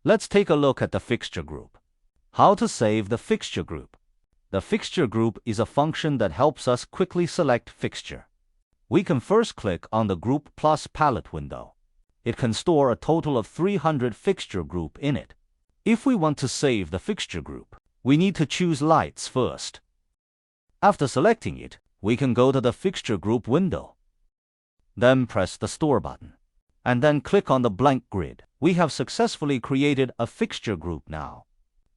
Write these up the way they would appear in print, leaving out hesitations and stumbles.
Let's take a look at the fixture group. How to save the fixture group. The fixture group is a function that helps us quickly select fixture. We can first click on the Group Plus palette window. It can store a total of 300 fixture group in it. If we want to save the fixture group, we need to choose lights first. After selecting it, we can go to the fixture group window. Then press the Store button. And then click on the blank grid. We have successfully created a fixture group now.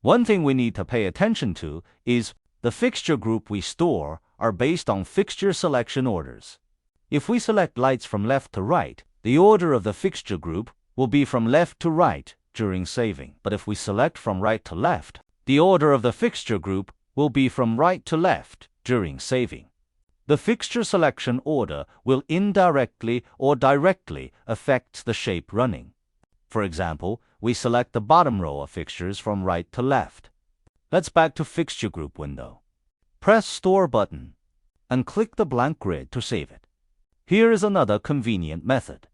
One thing we need to pay attention to is the fixture group we store are based on fixture selection orders. If we select lights from left to right, the order of the fixture group will be from left to right during saving. But if we select from right to left, the order of the fixture group will be from right to left during saving. The fixture selection order will indirectly or directly affect the shape running. For example, we select the bottom row of fixtures from right to left. Let's back to Fixture Group window. Press Store button and click the blank grid to save it. Here is another convenient method.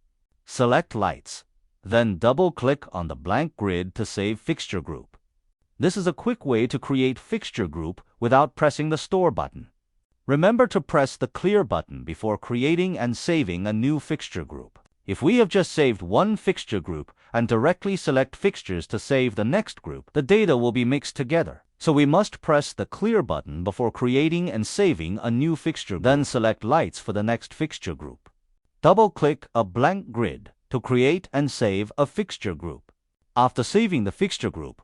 Select Lights, then double-click on the blank grid to save Fixture Group. This is a quick way to create Fixture Group without pressing the Store button. Remember to press the Clear button before creating and saving a new fixture group. If we have just saved one fixture group and directly select fixtures to save the next group, the data will be mixed together. So we must press the Clear button before creating and saving a new fixture group. Then select Lights for the next fixture group. Double-click a blank grid to create and save a fixture group. After saving the fixture group,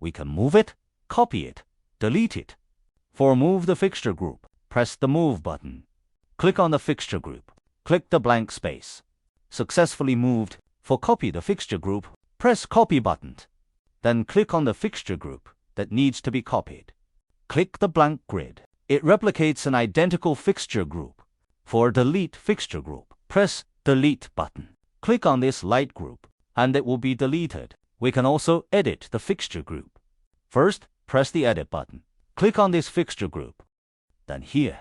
we can move it, copy it, delete it. For Move the fixture group, press the Move button. Click on the fixture group. Click the blank space. Successfully moved. For Copy the fixture group, press Copy button. Then click on the fixture group that needs to be copied. Click the blank grid. It replicates an identical fixture group. For Delete fixture group, press Delete button. Click on this light group, and it will be deleted. We can also edit the fixture group. First, press the Edit button. Click on this fixture group. Then here,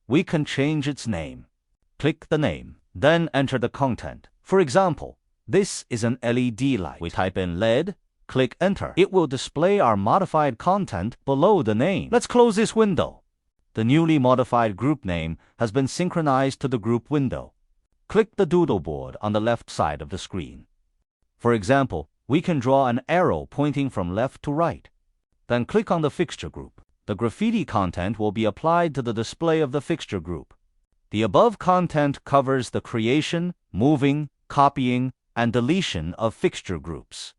we can change its name. Click the name, then enter the content. For example, this is an LED light. We type in LED, click Enter. It will display our modified content below the name. Let's close this window. The newly modified group name has been synchronized to the group window. Click the doodle board on the left side of the screen. For example, we can draw an arrow pointing from left to right. Then click on the fixture group. The graffiti content will be applied to the display of the fixture group. The above content covers the creation, moving, copying, and deletion of fixture groups.